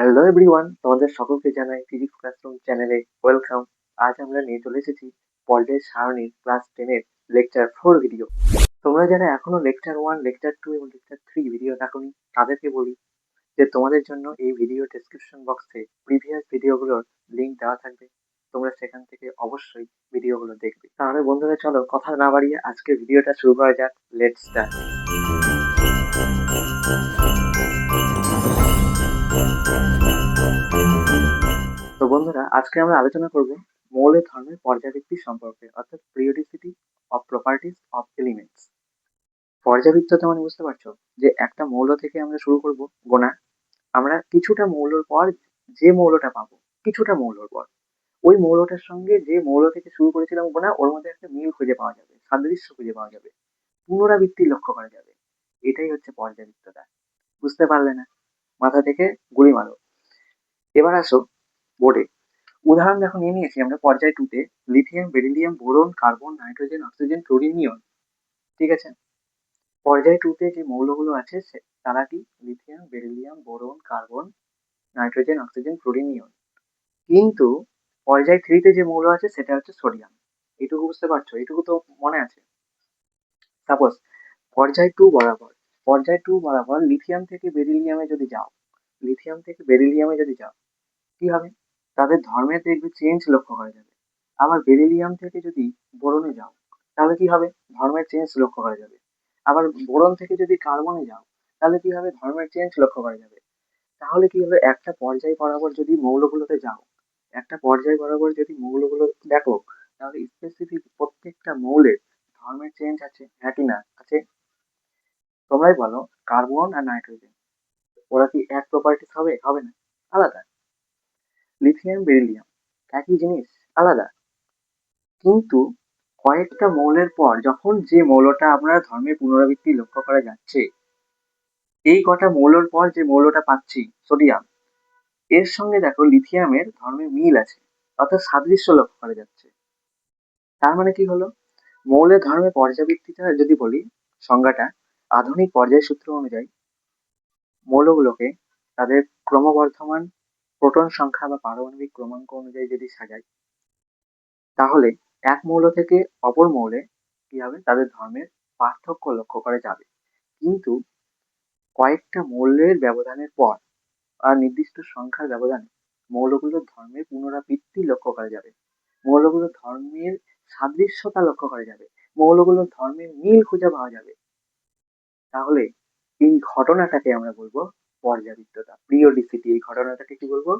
Hello everyone, তোমাদের সকলকে জানাই ফিজিক্স ক্লাসরুম চ্যানেলে ওয়েলকাম। আজ আমরা নিয়ে চলে এসেছি পর্যায় সারণীর ক্লাস 10 এর লেকচার 4 ভিডিও। তোমরা যারা এখনো লেকচার 1, লেকচার 2 এবং লেকচার 3 ভিডিও দেখোনি তাদেরকে বলি যে তোমাদের জন্য এই ভিডিও ডেসক্রিপশন বক্সে প্রিভিয়াস ভিডিওগুলোর লিংক দেওয়া থাকবে। তোমরা সেখান থেকে অবশ্যই ভিডিওগুলো দেখবে। তাহলে বন্ধুরা চলো কথা না বাড়িয়ে আজকে ভিডিওটা শুরু করা যাক। Let's start. তো বন্ধুরা আজকে আমরা আলোচনা করব মৌলের ধর্মের পর্যাবৃত্তি সম্পর্কে, অর্থাৎ পিরিওডিসিটি অফ প্রপার্টিজ অফ এলিমেন্টস। পর্যাবৃত্ততা মানে বুঝতে পারছো যে একটা মৌল থেকে আমরা শুরু করব গোনা। আমরা কিছুটা মৌলর পর যে মৌলটা পাবো, কিছুটা মৌলর পর ওই মৌলটার সঙ্গে যে মৌল থেকে শুরু করেছিলাম গোনা, ওর মধ্যে একটা মিল খুঁজে পাওয়া যাবে, সাদৃশ্য খুঁজে পাওয়া যাবে, পুনরাবৃত্তি লক্ষ্য করা যাবে। এটাই হচ্ছে পর্যাবৃত্ততা। বুঝতে পারলে না? মাথা থেকে গুলি মারো। এবার আসো বোর্ডে। উদাহরণ দেখো নিয়ে নিয়েছি আমরা পর্যায় 2 তে lithium, beryllium, boron, carbon, nitrogen, oxygen, chlorine, neon. ঠিক আছে? পর্যায় 2 তে যে মৌলগুলো আছে তারা কি? Lithium, beryllium, boron, carbon, nitrogen, oxygen, chlorine, neon. কিন্তু পর্যায় 3 তে যে মৌল আছে সেটা হচ্ছে সোডিয়াম। এটুকু বুঝতে পারছো? এটুকু তো মনে আছে। সাপোজ পর্যায় 2 বরাবর লিথিয়াম থেকে বেরিলিয়ামে যদি যাও, লিথিয়াম থেকে বেরিলিয়ামে যদি যাও, কি হবে? তাদের ধর্মের দেখবে চেঞ্জ লক্ষ্য করা যাবে। আবার বেরিলিয়াম থেকে যদি বোরনে যাও, তাহলে কি হবে? ধর্মের চেঞ্জ লক্ষ্য করা যাবে। আবার বোরন থেকে যদি কার্বনে যাও, তাহলে কি হবে? ধর্মের চেঞ্জ লক্ষ্য করা যাবে। তাহলে কি হবে? একটা পর্যায় বরাবর যদি মৌলগুলোতে যাও, একটা পর্যায় বরাবর যদি মৌলগুলো দেখো, তাহলে স্পেসিফিক প্রত্যেকটা মৌলের ধর্মের চেঞ্জ আছে, হ্যাঁ কি না? আছে। তোমরাই বলো, কার্বন আর নাইট্রোজেন ওরা কি এক প্রপার্টিস হবে? হবে না, আলাদা। লিথিয়াম, বেরিলিয়াম একই জিনিস, আলাদা। কিন্তু কয়েকটা মৌলের পর যখন যে মৌলটা আমরা ধর্মের পুনরাবৃত্তি লক্ষ্য করা যাচ্ছে, এই কটা মৌলের পর যে মৌলটা পাচ্ছি সোডিয়াম, এর সঙ্গে দেখো লিথিয়ামের ধর্মের মিল আছে, অর্থাৎ সাদৃশ্য লক্ষ্য করা যাচ্ছে। তার মানে কি হলো? মৌলের ধর্মের পর্যাবৃত্তিটা যদি বলি সংজ্ঞাটা, আধুনিক পর্যায় সূত্র অনুযায়ী মৌলগুলোকে তাদের ক্রমবর্ধমান প্রোটন সংখ্যা বা পারমাণবিক ক্রমাঙ্ক অনুযায়ী যদি সাজাই, তাহলে এক মৌল থেকে অপর মৌলে কি হবে? তাদের ধর্মের পার্থক্য লক্ষ্য করা যাবে। কিন্তু কয়েকটা মৌলের ব্যবধানের পর আর নির্দিষ্ট সংখ্যার ব্যবধানে মৌলগুলোর ধর্মের পুনরাবৃত্তি লক্ষ্য করা যাবে, মৌলগুলোর ধর্মের সাদৃশ্যতা লক্ষ্য করা যাবে, মৌলগুলোর ধর্মের মিল খুঁজে পাওয়া যাবে। তাহলে এই ঘটনাটাকে আমরা বলবো পর্যাবৃত্ততা, পিরিওডিসিটি। এই ঘটনাটাকে কি বলবো?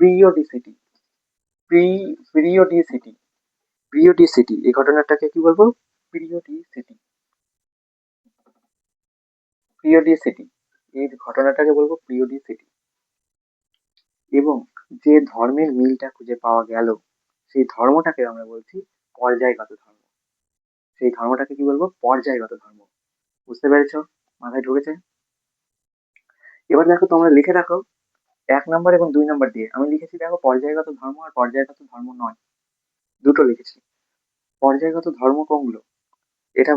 পিরিওডিসিটি। পিরিওডিসিটি। পিরিওডিসিটি এই ঘটনাটাকে কি বলবো? পিরিওডিসিটি। পিরিওডিসিটি এই ঘটনাটাকে বলবো পিরিওডিসিটি। এবং যে ধর্মের মিলটা খুঁজে পাওয়া গেল, সেই ধর্মটাকে আমরা বলছি পর্যায়গত ধর্ম। সেই ধর্মটাকে কি বলবো? পর্যায়গত ধর্ম। বুঝতে পেরেছো? মাথায় ঢুকেছে? এবার দেখো, তোমরা লিখে রাখো 1 নম্বর এবং 2 নম্বর দিয়ে। আমি লিখেছি দেখো পর্যায়গত ধর্ম আর পর্যায়গত ধর্ম নয়, দুটো লিখেছি। পর্যায়গত ধর্ম কোনগুলো? এটা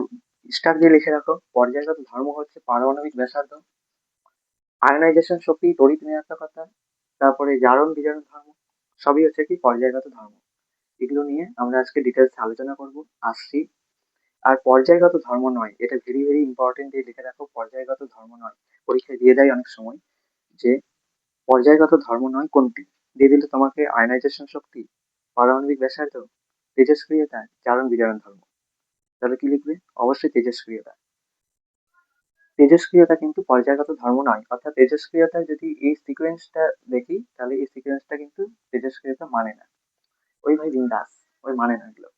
স্টার দিয়ে লিখে রাখো। পর্যায়গত ধর্ম হচ্ছে পারমাণবিক ব্যাসার্ধ, আয়নাইজেশন শক্তি, তড়িৎ ঋণাত্মকতা, তারপরে জারণ বিজারণ ধর্ম, সবই হচ্ছে কি পর্যায়গত ধর্ম। এগুলো নিয়ে আমরা আজকে ডিটেলস আলোচনা করব, আসছি। আর পর্যায়গত ধর্ম নয়, এটা ভেরি ভেরি ইম্পর্টেন্ট, দিয়ে লিখে রাখো পর্যায়গত ধর্ম নয়। পরীক্ষায় দিয়ে দেয় অনেক সময় যে পর্যায়গত ধর্ম নয় কোনটি, দিয়ে দিলে তোমাকে আয়নাইজেশন শক্তি, পারমাণবিক ব্যাসার্ধ, তেজস্ক্রিয়তা, জারণ বিজারণ ধর্ম। তাহলে কি লিখবে? অবশ্যই তেজস্ক্রিয়তা। তেজস্ক্রিয়তা কিন্তু পর্যায়গত ধর্ম নয়, অর্থাৎ তেজস্ক্রিয়তার যদি এই সিকোয়েন্সটা দেখি, তাহলে এই সিকোয়েন্সটা কিন্তু তেজস্ক্রিয়তা মানে না। ওই ভাই বিন্দাস, ওই মানে না এগুলো,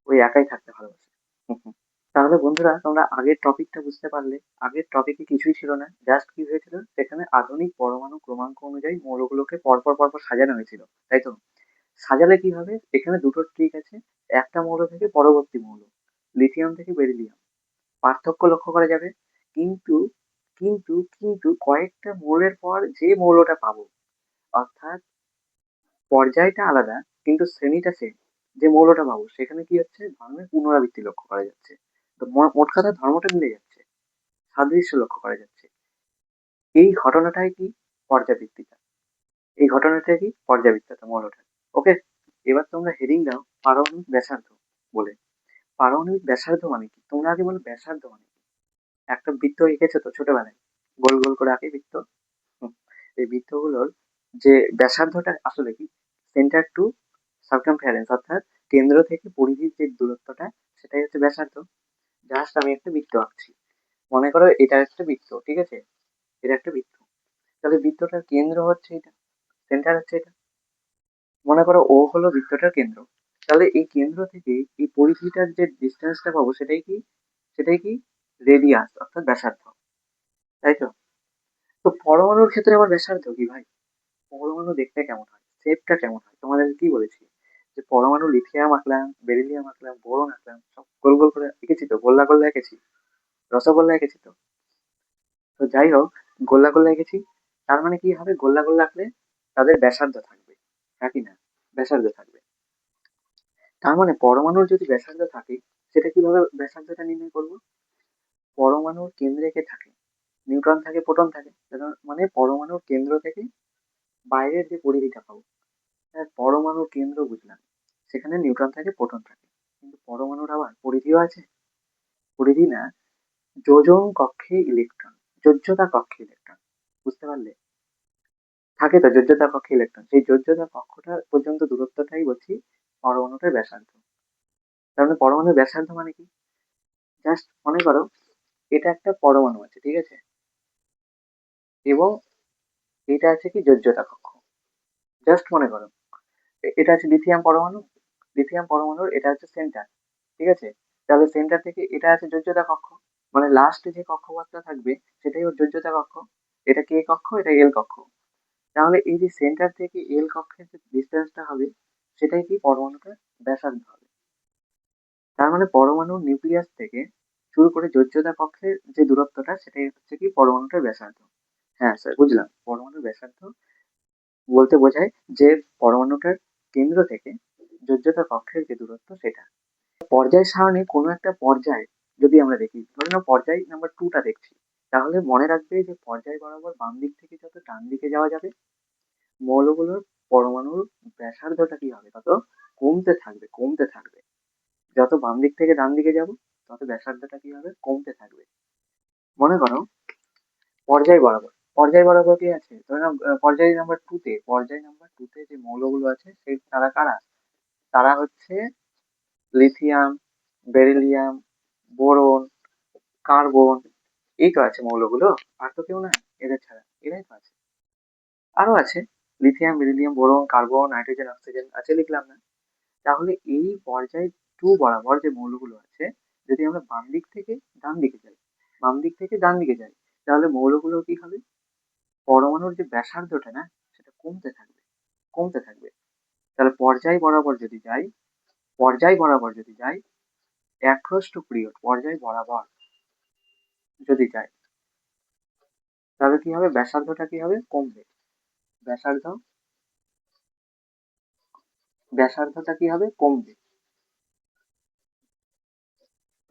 ওই একাই থাকতে ভালোবাসে। তাহলে বন্ধুরা তোমরা আগের টপিকটা বুঝতে পারলে। আগের টপিকে কিছুই ছিল না, জাস্ট কি হয়েছিল, সেখানে আধুনিক পরমাণু ক্রমাঙ্ক অনুযায়ী মৌলগুলোকে পরপর পরপর সাজানো হয়েছিল, তাই তো? সাজালে কি হবে? এখানে দুটো ট্রিক আছে। একটা মৌল থেকে পরবর্তী মৌল, লিথিয়াম থেকে বেরিলিয়াম, পার্থক্য লক্ষ্য করা যাবে। কিন্তু কিন্তু কয়েকটা মৌলের পর যে মৌলটা পাবো, অর্থাৎ পর্যায়টা আলাদা কিন্তু শ্রেণীটা সেম, যে মৌলটা পাবো সেখানে কি হচ্ছে? ধর্মের পুনরাবৃত্তি লক্ষ্য করা যাচ্ছে। তো মোট কথা ধর্মটা মিলে যাচ্ছে, সাদৃশ্য লক্ষ্য করা যাচ্ছে। এই ঘটনাটাই কি? পর্যাবৃত্তিটা। এই ঘটনাটা কি? পর্যাবৃত্ততা মৌল ওঠা। ওকে, এবার তোমরা হেডিং দাও পারমাণবিক ব্যাসার্ধ বলে। পারমাণবিক ব্যাসার্ধ মানে কি? তোমরা আগে বলো ব্যাসার্ধ মানে কি। একটা বৃত্ত এঁকেছো তো ছোটবেলায়, গোল গোল করে আঁকে বৃত্ত। হুম, এই বৃত্তগুলোর যে ব্যাসার্ধটা আসলে কি, সেন্টার টু সার্কামফারেন্স অর্থাৎ কেন্দ্র থেকে পরিধির যে দূরত্বটা, সেটাই হচ্ছে ব্যাসার্ধ। জাস্ট আমি একটা বৃত্ত আঁকছি, মনে করো এটা একটা বৃত্ত, ঠিক আছে, এটা একটা বৃত্ত। তাহলে বৃত্তটার কেন্দ্র হচ্ছে এটা, সেন্টার হচ্ছে এটা। মনে করো ও হলো বৃত্তটার কেন্দ্র। তাহলে এই কেন্দ্র থেকে এই পরিধিটার যে ডিস্টেন্সটা পাবো সেটাই কি রেডিয়াস অর্থাৎ ব্যাসার্ধ, তাই তো? তো পরমাণুর ক্ষেত্রে আবার ব্যাসার্ধ কি ভাই? পরমাণু দেখতে কেমন হয়, শেপটা কেমন হয়, তোমাদের কি বলেছি যে পরমাণু লিথিয়াম আঁকলাম, বেরিলিয়াম আঁকলাম, বোরন আঁকলাম, সব গোল গোল করে এঁকেছি তো, গোল্লা গোল্লা এঁকেছি, রসগোল্লা এঁকেছি তো। তো যাই হোক, গোল্লা গোল্লা এঁকেছি, তার মানে কি হবে? গোল্লা গোল্লা আঁকলে তাদের ব্যাসার্ধ থাকবে, হ্যাঁ কি না? ব্যাসার্ধ থাকবে। তার মানে পরমাণুর যদি ব্যাসার্ধ থাকে, সেটা কিভাবে ব্যাসার্ধটা নির্ণয় করবো? পরমাণুর কেন্দ্রে কে থাকে? নিউট্রন থাকে, প্রোটন থাকে। তার মানে পরমাণুর কেন্দ্র থেকে বাইরের যে পরিধিটা পাবো, হ্যাঁ, পরমাণুর কেন্দ্র বুঝলাম, সেখানে নিউট্রন থাকে, প্রোটন থাকে, কিন্তু পরমাণুর আবার পরিধিও আছে। পরিধি না, যোজন কক্ষে ইলেকট্রন, যোজ্যতা কক্ষে ইলেকট্রন, বুঝতে পারলে? থাকে তো যোজ্যতা কক্ষে ইলেকট্রন, সেই যোজ্যতা কক্ষটা পর্যন্ত দূরত্বটাই বলছি পরমাণুটার ব্যাসার্ধ। তার মানে পরমাণুর ব্যাসার্ধ মানে কি? জাস্ট মনে করো এটা একটা পরমাণু আছে, ঠিক আছে, এবং এটা আছে কি যোজ্যতা কক্ষ। জাস্ট মনে করো এটা আছে লিথিয়াম পরমাণু, লিথিয়াম পরমাণুর এটা হচ্ছে সেন্টার, ঠিক আছে। তাহলে সেন্টার থেকে এটা আছে যোজ্যতা কক্ষ, মানে লাস্টে যে কক্ষপথটা থাকবে সেটাই ওর যোজ্যতা কক্ষ। এটা কে কক্ষ, এটা এল কক্ষ। তাহলে এই যে সেন্টার থেকে এল কক্ষের যে ডিস্টেন্সটা হবে, সেটাই কি পরমাণুটার ব্যাসার্ধ হবে। তার মানে পরমাণুর নিউক্লিয়াস থেকে শুরু করে যোজ্যতা কক্ষের যে দূরত্বটা, সেটাই হচ্ছে কি পরমাণুটার ব্যাসার্ধ। হ্যাঁ স্যার, বুঝলাম। পরমাণুর ব্যাসার্ধ বলতে বোঝায় যে পরমাণুটার কেন্দ্র থেকে যোজ্যতা কক্ষের যে দূরত্ব সেটা। পর্যায় সারণী কোনো একটা পর্যায় যদি আমরা দেখি, ধরে নাও পর্যায় নাম্বার 2 টা দেখছি, তাহলে মনে রাখবে যে পর্যায় বরাবর বাম দিক থেকে যত ডান দিকে যাওয়া যাবে, মৌলগুলোর পরমাণুর ব্যাসার্ধটা কি হবে, তত কমতে থাকবে, কমতে থাকবে। যত বাম দিক থেকে ডান দিকে যাব, তত ব্যাসার্ধটা কি হবে, কমতে থাকবে। মনে করো পর্যায় বরাবর, পর্যায় বরাবর কি আছে, ধরে নাও পর্যায় নাম্বার 2 তে, পর্যায় নাম্বার 2 তে যে মৌলগুলো আছে সেই তারা কারা? তারা হচ্ছে লিথিয়াম, বেরিলিয়াম, বোরন, কার্বন, এই তো আছে মৌলগুলো। আর তো কেউ না এদের ছাড়া, এরাই তো আছে। আরো আছে lithium, beryllium, boron, carbon, nitrogen, oxygen আছে, লিখলাম না? তাহলে এই পর্যায় 2 বরাবর যে মৌলগুলো আছে, যদি আমরা বাম দিক থেকে ডান দিকে যাই, বাম দিক থেকে ডান দিকে যাই, তাহলে মৌলগুলো কি হবে, পরমাণুর যে ব্যাসার্ধটা না, সেটা কমতে থাকবে, কমতে থাকবে। তাহলে পর্যায় বরাবর যদি যাই, পর্যায় বরাবর যদি যাই, অ্যাক্রস টু পিরিয়ড, পর্যায় বরাবর যদি যাই, তাহলে কি হবে, ব্যাসার্ধটা কি হবে, কমবে। ব্যাসার্ধ, ব্যাসার্ধটা কি হবে, কমবে।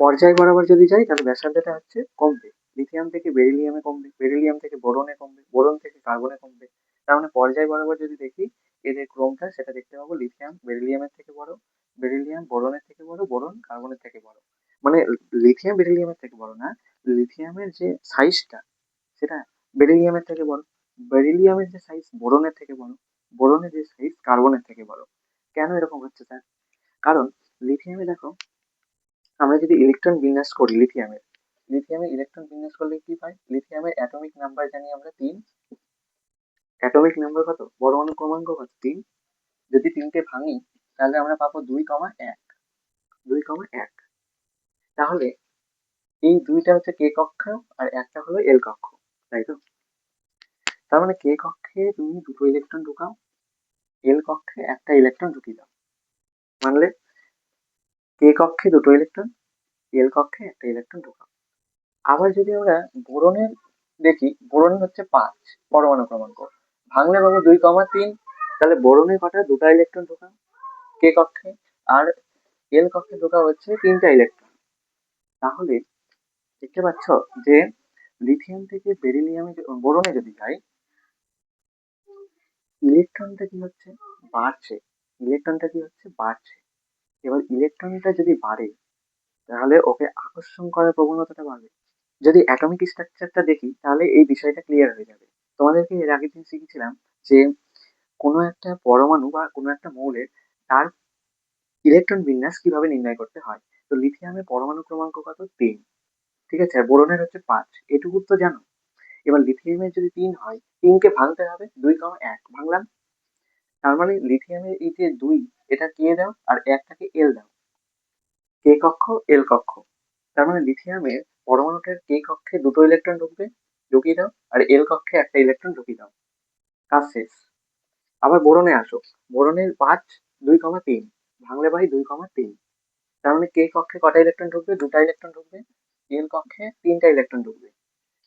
পর্যায় বরাবর যদি যাই, তাহলে ব্যাসার্ধটা হচ্ছে কমবে। লিথিয়াম থেকে বেরিলিয়ামে কমবে, বেরিলিয়াম থেকে বোরনে কমবে, বোরন থেকে কার্বনে কমবে। তার মানে পর্যায় বরাবর যদি দেখি, এর যে ক্রমটা সেটা দেখতে পাবো, লিথিয়াম বেরিলিয়ামের থেকে বড়, বেরিলিয়াম বোরনের থেকে বড়, বোরন কার্বনের থেকে বড়। মানে লিথিয়াম বেরিলিয়ামের থেকে বড় না, লিথিয়ামের যে সাইজটা সেটা বেরিলিয়ামের থেকে বড়, বেরিলিয়ামের যে সাইজ বোরনের থেকে বড়, বোরনের যে সাইজ কার্বনের থেকে বড়। কেন এরকম হচ্ছে স্যার? কারণ লিথিয়ামে দেখো, আমরা যদি ইলেকট্রন বিন্যাস করি লিথিয়ামের, লিথিয়ামে ইলেকট্রন বিন্যাস করলে কি পাই? লিথিয়ামের অ্যাটমিক নাম্বার জানি আমরা 3। অ্যাটমিক নাম্বার কত, পরমাণু ক্রমাঙ্ক কত, 3। যদি 3টে ভাঙি, তাহলে আমরা পাবো 2,1, 2,1। তাহলে এই দুইটা হচ্ছে কে কক্ষ, আর একটা হলো এল কক্ষ, তাই তো? তার মানে কে কক্ষে তুমি দুটো ইলেকট্রন ঢুকাও, এল কক্ষে একটা ইলেকট্রন ঢুকিয়ে দাও, মানলে? কে কক্ষে দুটো ইলেকট্রন, এল কক্ষে একটা ইলেকট্রন ঢুকাও। আবার যদি আমরা বোরনের দেখি, বোরন হচ্ছে 5 পরমাণু ক্রমাঙ্ক, ভাঙলে পাবো 2,3। তাহলে বোরনে কটা, দুটা ইলেকট্রন ঢোকাও কে কক্ষে, আর এল কক্ষে ঢোকা হচ্ছে 3টা ইলেকট্রন। তাহলে দেখতে পাচ্ছ যে লিথিয়াম থেকে বেরিলিয়ামে বোরনে যদি যাই, ইলেকট্রনটা কি হচ্ছে, বাড়ছে। ইলেকট্রনটা কি হচ্ছে, বাড়ছে। এবার ইলেকট্রনটা যদি বাড়ে তাহলে ওকে আকর্ষণ করার প্রবণতাটা বাড়বে। যদি অ্যাটমিক স্ট্রাকচারটা দেখি তাহলে এই বিষয়টা ক্লিয়ার হয়ে যাবে। তোমাদেরকে এর আগের দিন শিখেছিলাম যে কোনো একটা পরমাণু বা কোনো একটা মৌলের তার ইলেকট্রন বিন্যাস কিভাবে নির্ণয় করতে হয়। তো লিথিয়ামের পরমাণু ক্রমাঙ্ক কত, 3। ঠিক আছে, আর বোরনের হচ্ছে 5, এটুকু তো জানো। এবার লিথিয়ামের যদি 3 হয়, 3কে ভাঙতে হবে 2,1 ভাঙলাম। তার মানে লিথিয়ামের এই যে 2, এটা কে দাও আর একটাকে এল দাও, কে কক্ষ এল কক্ষ। তার মানে লিথিয়ামের পরমাণুটার কে কক্ষে দুটো ইলেকট্রন ঢুকবে, ঢুকিয়ে দাও, আর এল কক্ষে একটা ইলেকট্রন ঢুকিয়ে দাও, কাজ শেষ। আবার বোরনে আসো, বোরনের 5, 2,3 ভাঙলে পাই 2,3। তার মানে কে কক্ষে কটা ইলেকট্রন ঢুকবে, দুটা ইলেকট্রন ঢুকবে। এল কক্ষে 3টা ইলেকট্রন ঢুকবে।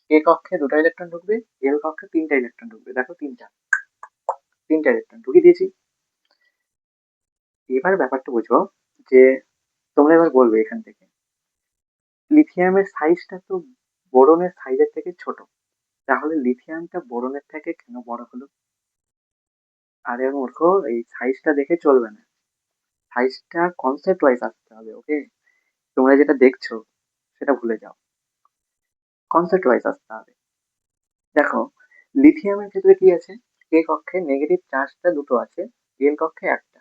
কে কক্ষে দুটো ইলেকট্রন ঢুকবে, এল কক্ষে 3টা ইলেকট্রন ঢুকবে। দেখো 3টা ইলেকট্রন ঢুকিয়ে দিয়েছি। এবার ব্যাপারটা বুঝবো যে তোমরা এবার বলবে এখান থেকে, লিথিয়ামের সাইজটা তো বোরনের সাইজের থেকে ছোট, তাহলে লিথিয়ামটা বোরনের থেকে কেন বড় হলো? আরে মূর্খ, এই সাইজটা দেখে চলবে না, সাইজটা কনসেপ্ট ওয়াইজ আসতে হবে। ওকে, তোমরা যেটা দেখছো সেটা ভুলে যাও, কনসেপ্ট ওয়াইজ আসতে হবে। দেখো, লিথিয়ামের ক্ষেত্রে কি আছে, কে কক্ষে নেগেটিভ চার্জটা দুটো আছে, এল কক্ষে একটা।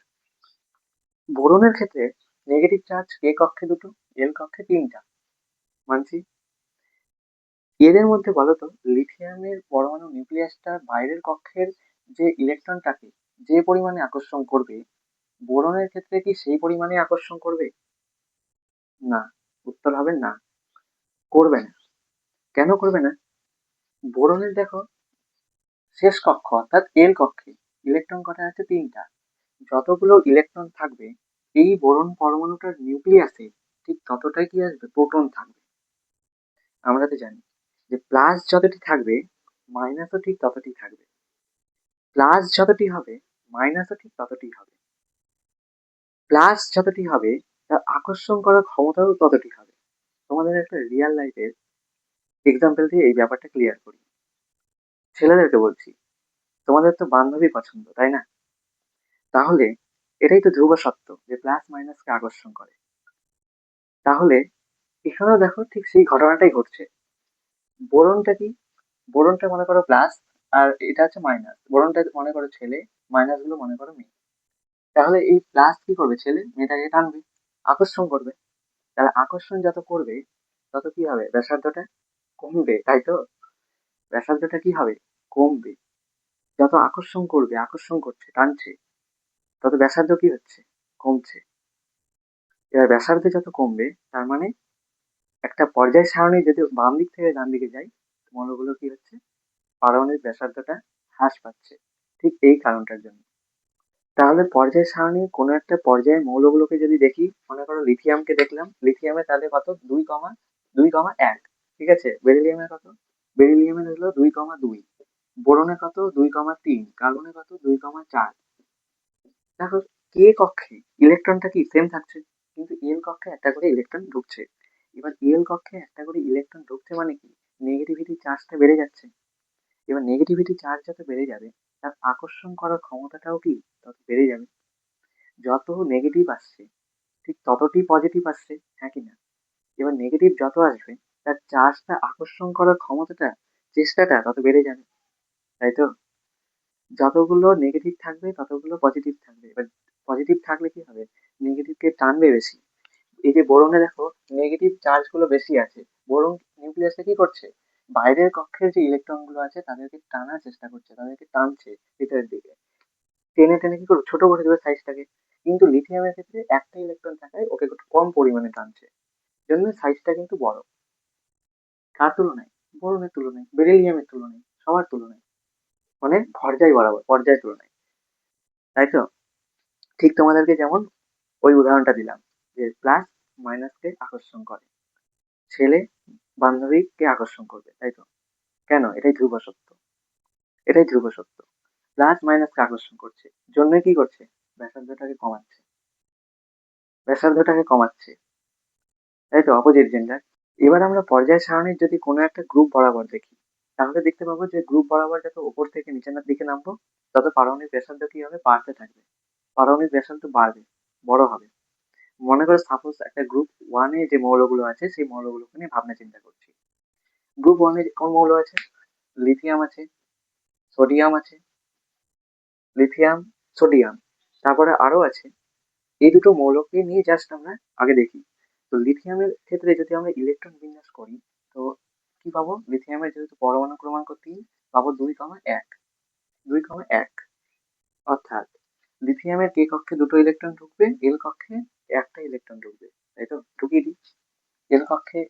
বোরনের ক্ষেত্রে নেগেটিভ চার্জ কে কক্ষে দুটো, এল কক্ষে 3টা, মানছি। এদের মধ্যে বলতো লিথিয়ামের পরমাণু নিউক্লিয়াসটা বাইরের কক্ষের যে ইলেকট্রনটাকে যে পরিমাণে আকর্ষণ করবে, বোরনের ক্ষেত্রে কি সেই পরিমাণে আকর্ষণ করবে? না, উত্তর হবে না, করবে না। কেন করবে না? বোরনের দেখো শেষ কক্ষ অর্থাৎ এল কক্ষে ইলেকট্রন কটা আছে, 3টা। যতগুলো ইলেকট্রন থাকবে এই বোরন পরমাণুটার নিউক্লিয়াসে, ঠিক ততটাই কি আসবে, প্রোটন থাকবে। আমরা তো জানি যে প্লাস যতটি থাকবে মাইনাসও ঠিক ততটি থাকবে, প্লাস যতটি হবে মাইনাসও ঠিক ততটি হবে। প্লাস যতটি হবে তার আকর্ষণ করার ক্ষমতাও ততটি হবে। তোমাদের একটা রিয়েল লাইফের এক্সাম্পল দিয়ে এই ব্যাপারটা ক্লিয়ার করি। ছেলেদেরকে বলছি, তোমাদের তো বান্ধবী পছন্দ, তাই না? তাহলে এটাই তো ধ্রুব সত্য যে প্লাস মাইনাসকে আকর্ষণ করে। তাহলে এখানেও দেখো ঠিক সেই ঘটনাটাই ঘটছে। বোরনটা কি, বোরনটা মনে করো প্লাস, আর এটা হচ্ছে মাইনাস। বোরনটা মনে করো ছেলে, মাইনাস গুলো মনে করো মেয়ে। তাহলে এই প্লাস কি করবে, ছেলে মেয়েটাকে টানবে, আকর্ষণ করবে। তাহলে আকর্ষণ যত করবে তত কি হবে, ব্যাসার্ধটা কমবে, তাই তো? ব্যাসার্ধটা কি হবে, কমবে। যত আকর্ষণ করবে, আকর্ষণ করছে, টানছে, তত ব্যাসার্ধ কি হচ্ছে, কমছে। এবার ব্যাসার্ধ যত কমবে তার মানে একটা পর্যায় সারণী যদি বাম দিক থেকে ডান দিকে যায়, মৌলগুলো কি হচ্ছে, পারমাণবিক ব্যাসার্ধটা হ্রাস পাচ্ছে, ঠিক এই কারণটার জন্য। তাহলে পর্যায় সারণীর কোনো একটা পর্যায়ে মৌলগুলোকে যদি দেখি, মনে করো লিথিয়ামকে দেখলাম, লিথিয়ামে তাহলে কত, 2,1। ঠিক আছে, বেরিলিয়ামের কত, বেরিলিয়ামের হলো 2,2। বোরনে কত, 2,3। কার্বনে কত, 2,4। দেখো, কে কক্ষে ইলেকট্রনটা কি সেম থাকছে, কিন্তু এল কক্ষে একটা করে ইলেকট্রন ঢুকছে। এবার এল কক্ষে একটা করে ইলেকট্রন ঢুকছে মানে কি, নেগেটিভিটি চার্জটা বেড়ে যাচ্ছে। এবার নেগেটিভিটি চার্জ যত বেড়ে যাবে তার আকর্ষণ করার ক্ষমতাটাও কি তত বেড়ে যাবে। যত নেগেটিভ আসছে ঠিক ততটি পজিটিভ আসছে, হ্যাঁ কি না? এবার নেগেটিভ যত আসবে তার চার্জটা আকর্ষণ করার ক্ষমতাটা, চেষ্টাটা তত বেড়ে যাবে, তাই তো? যতগুলো নেগেটিভ থাকবে ততগুলো পজিটিভ থাকবে। এবার পজিটিভ থাকলে কি হবে, নেগেটিভকে টানবে বেশি। এই যে বোরনে দেখো নেগেটিভ চার্জ গুলো বেশি আছে, বোরন নিউক্লিয়াসে কি করছে, বাইরের কক্ষের যে ইলেকট্রন গুলো আছে তাদেরকে টানার চেষ্টা করছে, তাদেরকে টানছে ভিতরের দিকে, টেনে টেনে কি করবে, ছোট করে দেবে সাইজটাকে। কিন্তু লিথিয়ামের ক্ষেত্রে একটা ইলেকট্রন থাকায় ওকে একটু কম পরিমাণে টানছে, জন্য সাইজটা কিন্তু বড়। কার তুলনায়, বোরনের তুলনায়, বেরিলিয়ামের তুলনায়, সবার তুলনায়, মানে পর্যায় বরাবর, পর্যায়ের তুলনায়, তাই তো? ঠিক তোমাদেরকে যেমন ওই উদাহরণটা দিলাম যে প্লাস মাইনাসকে আকর্ষণ করে, ছেলে বান্ধবীকে আকর্ষণ করবে, তাই তো? কেন, এটাই ধ্রুব সত্য, এটাই ধ্রুব সত্য। প্লাস মাইনাসকে আকর্ষণ করছে, জন্য কি করছে, ব্যাসার্ধটাকে কমাচ্ছে, ব্যাসার্ধটাকে কমাচ্ছে, তাই তো, অপোজিট জেন্ডার। এবার আমরা পর্যায় সারণীর যদি কোনো একটা গ্রুপ বরাবর দেখি, তাহলে দেখতে পাবো যে গ্রুপ বরাবর যত উপর থেকে নিচের দিকে নামবো তত পারমাণবিক ব্যাসার্ধ কি হবে, বাড়তে থাকবে। পারমাণবিক ব্যাসার্ধ বাড়বে, বড় হবে। মনে করো সাপোজ একটা গ্রুপ ওয়ানে যে মৌলগুলো আছে সেই মৌলগুলোকে নিয়ে ভাবনা চিন্তা করছি। গ্রুপ ওয়ানে কোন মৌল আছে? লিথিয়াম আছে, সোডিয়াম আছে, লিথিয়াম, সোডিয়াম, তারপরে আরো আছে। এই দুটো মৌলকে নিয়ে জাস্ট আমরা আগে দেখি। তো লিথিয়ামের ক্ষেত্রে যদি আমরা ইলেকট্রন বিন্যাস করি, তো কি পাবো? লিথিয়ামের যেহেতু পরমাণু ক্রমাঙ্ক 3, পাবো 2,1। 2,1 অর্থাৎ লিথিয়ামের কে কক্ষে দুটো ইলেকট্রন ঢুকবে, এল কক্ষে একটা ইলেকট্রন ঢুকবে। তাই তো? ঢুকিয়ে দিই। এল কক্ষে,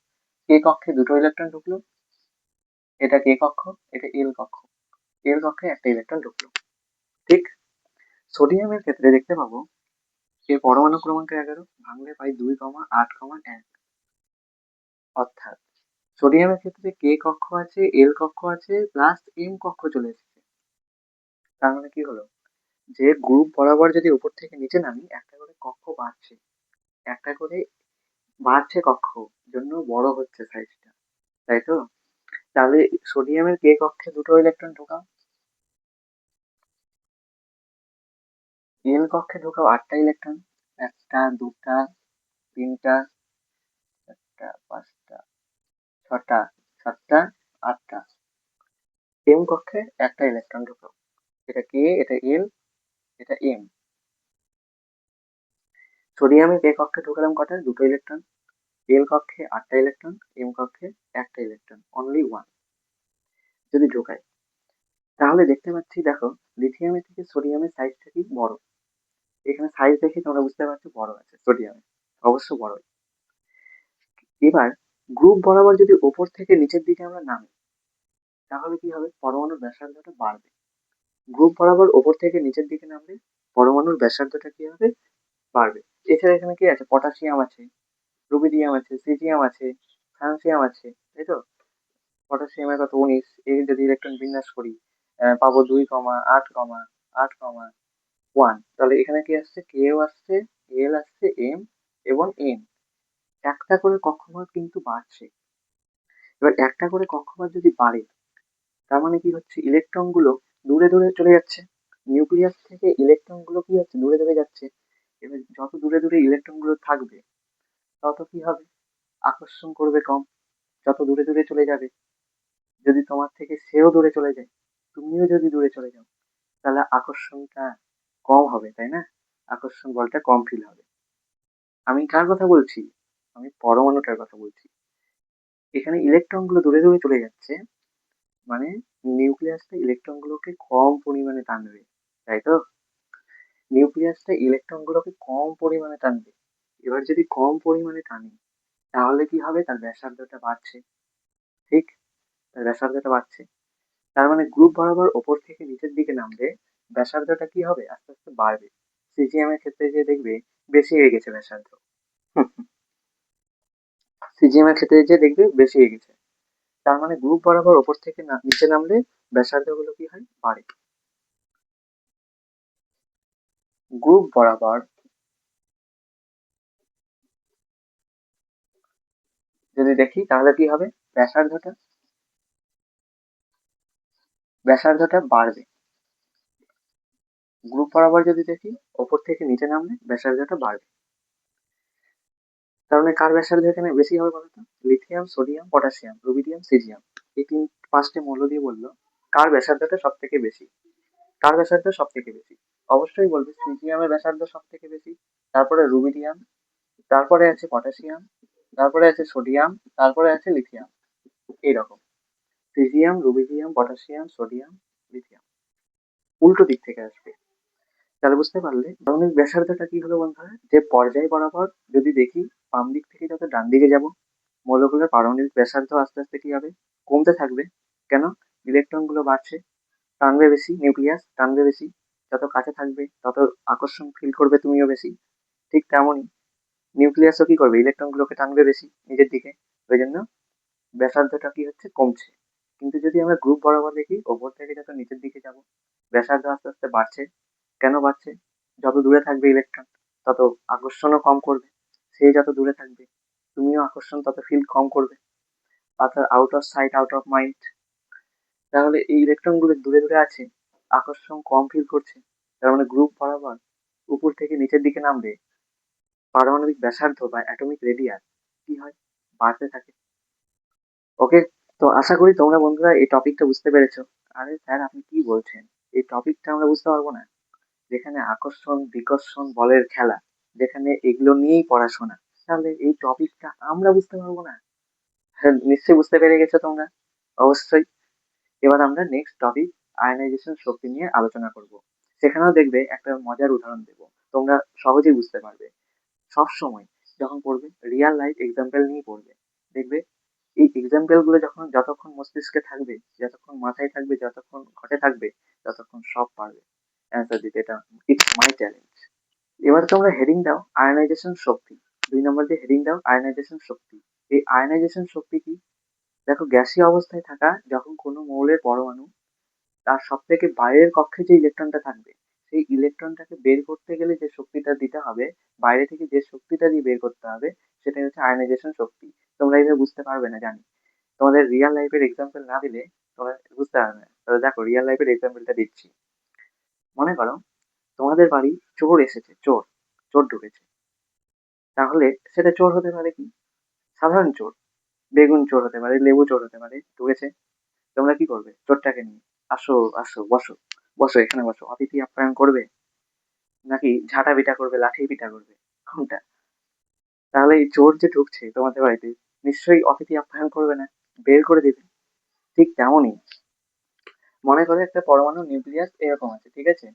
কে কক্ষে দুটো ইলেকট্রন ঢুকলো, এটা কে কক্ষ, এটা এল কক্ষ। এল কক্ষে একটা ইলেকট্রন ঢুকলো। ঠিক সোডিয়ামের ক্ষেত্রে দেখতে পাবো এর পরমাণু ক্রমাঙ্ক 11, ভাঙলে পাই 2,8,1। অর্থাৎ সোডিয়ামের ক্ষেত্রে কে কক্ষ আছে, এল কক্ষ আছে, প্লাস এম কক্ষ চলে এসেছে। তার মানে কি হলো, যে গ্রুপ বরাবর যদি উপর থেকে নিচে নামি একটা করে কক্ষ বাড়ছে, একটা করে বাড়ছে কক্ষ, জন্য বড় হচ্ছে সাইজটা। তাই তো? তাহলে সোডিয়ামের কে কক্ষে দুটো ইলেকট্রন ঢোকাও, এল কক্ষে ঢোকাও 8টা ইলেকট্রন। একটা, দুটা, তিনটা, চারটা, পাঁচটা, ছটা, সাতটা, আটটা। এম কক্ষে একটা ইলেকট্রন ঢোকাও, এটা কে, এটা এল, এটা এম। সোডিয়ামে কে কক্ষে ঢোকালাম কটা? দুটো ইলেকট্রন। এল কক্ষে 8টা ইলেকট্রন, এম কক্ষে একটা ইলেকট্রন, অনলি ওয়ান। যদি ঢোকাই তাহলে দেখতে পাচ্ছি, দেখো লিথিয়ামের থেকে সোডিয়ামের সাইজটা কি বড়। এখানে সাইজ দেখে তোমরা বুঝতে পারছো বড় আছে সোডিয়ামে, অবশ্য বড়। এবার গ্রুপ বরাবর যদি ওপর থেকে নিচের দিকে আমরা নামি, তাহলে কি হবে? পরমাণুর ব্যাসার্ধটা বাড়বে। গ্রুপ বরাবর ওপর থেকে নিচের দিকে নামলে পরমাণুর ব্যাসার্ধটা কি হবে? বাড়বে। এছাড়া এখানে কি আছে? পটাশিয়াম আছে, রুবিডিয়াম আছে, সিজিয়াম আছে, ফ্রান্সিয়াম আছে। তাই তো? পটাশিয়ামের কত? 19। এর যদি ইলেকট্রন বিন্যাস করি, পাবো 2,8,1। তাহলে এখানে কি আসছে? কেও আসছে, এল আসছে, এম এবং এন। একটা করে কক্ষপথ কিন্তু বাড়ছে। এবার একটা করে কক্ষপথ যদি বাড়ে, তার মানে কি হচ্ছে? ইলেকট্রন গুলো দূরে দূরে চলে যাচ্ছে। নিউক্লিয়াস থেকে ইলেকট্রন গুলো কি হচ্ছে? দূরে দূরে যাচ্ছে। এবার যত দূরে দূরে ইলেকট্রন গুলো থাকবে তত কি হবে? আকর্ষণ করবে কম। যত দূরে দূরে চলে যাবে, যদি তোমার থেকে সেও দূরে চলে যায়, তুমিও যদি দূরে চলে যাও, তাহলে আকর্ষণটা কম হবে, তাই না? আকর্ষণ বলটা কম ফিল হবে। আমি কার কথা বলছি? আমি পরমাণুটার কথা বলছি। এখানে ইলেকট্রন গুলো দূরে দূরে চলে যাচ্ছে, মানে নিউক্লিয়াসটা ইলেকট্রন গুলোকে কম পরিমাণে টানবে। তাই তো? নিউক্লিয়াসটা ইলেকট্রন গুলোকে কম পরিমাণে টানবে। এবার যদি কম পরিমাণে টানে, তাহলে কি হবে? তার ব্যাসার্ধটা বাড়ছে। ঠিক, তার ব্যাসার্ধটা বাড়ছে। তার মানে গ্রুপ বরাবর ওপর থেকে নিচের দিকে নামলে ব্যাসার্ধটা কি হবে? আস্তে আস্তে বাড়বে। সিজিএম এর ক্ষেত্রে যে দেখবে বেশি হয়ে গেছে ব্যাসার্ধ। সিজিএম এর ক্ষেত্রে যে দেখবে বেশি হয়ে গেছে। তার মানে গ্রুপ বরাবর ওপর থেকে নিচে নামলে ব্যাসার্ধ গুলো কি হয়? বাড়ে। গ্রুপ বরাবর যদি দেখি তাহলে কি হবে? ব্যাসার্ধটা ব্যাসার্ধটা বাড়বে। গ্রুপ বরাবর যদি দেখি ওপর থেকে নিচে নামলে ব্যাসার্ধটা বাড়বে। তার মানে কার ব্যাসার্ধ এখানে বেশি হবে বলতো? Lithium, sodium, potassium, rubidium, caesium, এই পাঁচটি মৌল দিয়ে বললো কার ব্যাসার্ধটা সব থেকে বেশি। কার ব্যাসার্ধ সব থেকে বেশি? অবশ্যই বলবে সিজিয়ামের ব্যাসার্ধ সব থেকে বেশি, তারপরে রুবিডিয়াম, তারপরে আছে পটাশিয়াম, তারপরে আছে সোডিয়াম, তারপরে আছে লিথিয়াম। এইরকম caesium, rubidium, potassium, sodium, lithium উল্টো দিক থেকে আসবে। তাহলে বুঝতে পারলে পারমাণবিক ব্যাসার্ধটা কি হলো বন্ধুরা? যে পর্যায় বরাবর যদি দেখি বাম দিক থেকে যত ডান দিকে যাব, মৌলগুলোর পারমাণবিক ব্যাসার্ধ আস্তে আস্তে কি হবে? কমতে থাকবে। কেন? ইলেকট্রন গুলো বাড়ছে, টানবে বেশি, নিউক্লিয়াস টানবে বেশি। যত কাছে থাকবে তত আকর্ষণ ফিল করবে তুমিও বেশি। ঠিক তেমনই নিউক্লিয়াসও কি করবে? ইলেকট্রন গুলোকে টানবে বেশি নিজের দিকে। ওই জন্য ব্যাসার্ধটা কি হচ্ছে? কমছে। কিন্তু যদি আমরা গ্রুপ বরাবর দেখি ওপর থেকে যত নিচের দিকে যাব, ব্যাসার্ধ আস্তে আস্তে বাড়ছে। কেন বাড়ছে? যত দূরে থাকবে ইলেকট্রন তত আকর্ষণও কম করবে। সে যত দূরে থাকবে তুমিও আকর্ষণ তত ফিল কম করবে। অর্থাৎ out of sight out of mind. তাহলে এই ইলেকট্রন গুলো দূরে দূরে আছে, আকর্ষণ কম ফিল করছে, তার মানে গ্রুপ বরাবর উপর থেকে নিচের দিকে নামবে পারমাণবিক ব্যাসার্ধ বা অ্যাটমিক রেডিয়াস কি হয়, বাড়তে থাকে। ওকে, তো আশা করি তোমরা বন্ধুরা এই টপিকটা বুঝতে পেরেছো। আরে স্যার আপনি কি বলছেন, এই টপিকটা আমরা বুঝতে পারবো না? যেখানে আকর্ষণ বিকর্ষণ বলের খেলা, যেখানে এগুলো নিয়েই পড়াশোনা, তাহলে এই টপিকটা আমরা বুঝতে পারবো না? হ্যাঁ, নিশ্চয়ই বুঝতে পেরে গেছো তোমরা, অবশ্যই। এবার আমরা নেক্সট টপিক আয়নাইজেশন শক্তি নিয়ে আলোচনা করব। সেখানেও দেখবে একটা মজার উদাহরণ দেবো, তোমরা সহজেই বুঝতে পারবে। সব সময় যখন পড়বে রিয়েল লাইফ এক্সাম্পল নিয়ে পড়বে, দেখবে এই এক্সাম্পল গুলো যখন যতক্ষণ মস্তিষ্কে থাকবে, যতক্ষণ মাথায় থাকবে, যতক্ষণ ঘটে থাকবে, ততক্ষণ সব পারবে অ্যান্সার দিতে। এটা ইটস মাই চ্যালেঞ্জ। এবার তোমরা হেডিং দাও আয়নাইজেশন শক্তি, 2 নম্বর দিয়ে হেডিং দাও আয়নাইজেশন শক্তি। এই আয়নাইজেশন শক্তি কি? দেখো, গ্যাসীয় অবস্থায় থাকা যখন কোনো মৌলের পরমাণু তার সব থেকে বাইরের কক্ষে যে ইলেকট্রনটা থাকবে, সেই ইলেকট্রনটাকে বের করতে গেলে যে শক্তিটা দিতে হবে, বাইরে থেকে যে শক্তিটা দিয়ে বের করতে হবে, সেটাই হচ্ছে আয়নাইজেশন শক্তি। তোমরা এইভাবে বুঝতে পারবে না জানি, তোমাদের রিয়েল লাইফের এক্সাম্পল না দিলে তোমরা বুঝতে পারবে না। তবে দেখো রিয়েল লাইফের এক্সাম্পলটা দিচ্ছি। মনে করো তোমাদের বাড়ি চোর এসেছে, চোর চোর ঢুকেছে। তাহলে সেটা চোর হতে পারে কি? সাধারণ চোর, বেগুন চোর হতে পারে, লেবু চোর হতে পারে, ঢুকেছে। তোমরা কি করবে? চোরটাকে নিয়ে আসো, আসো, বসো, বসো, এখানে বসো, অতিথি আপ্যায়ন করবে নাকি ঝাঁটা পিটা করবে, লাঠি পিটা করবে, কোনটা? তাহলে এই চোর যে ঢুকছে তোমাদের বাড়িতে, নিশ্চয়ই অতিথি আপ্যায়ন করবে না, বের করে দিবে। ঠিক তেমনই, মনে করো একটা পরমাণু নিউক্লিয়াস এরকম আছে, ঠিক আছে?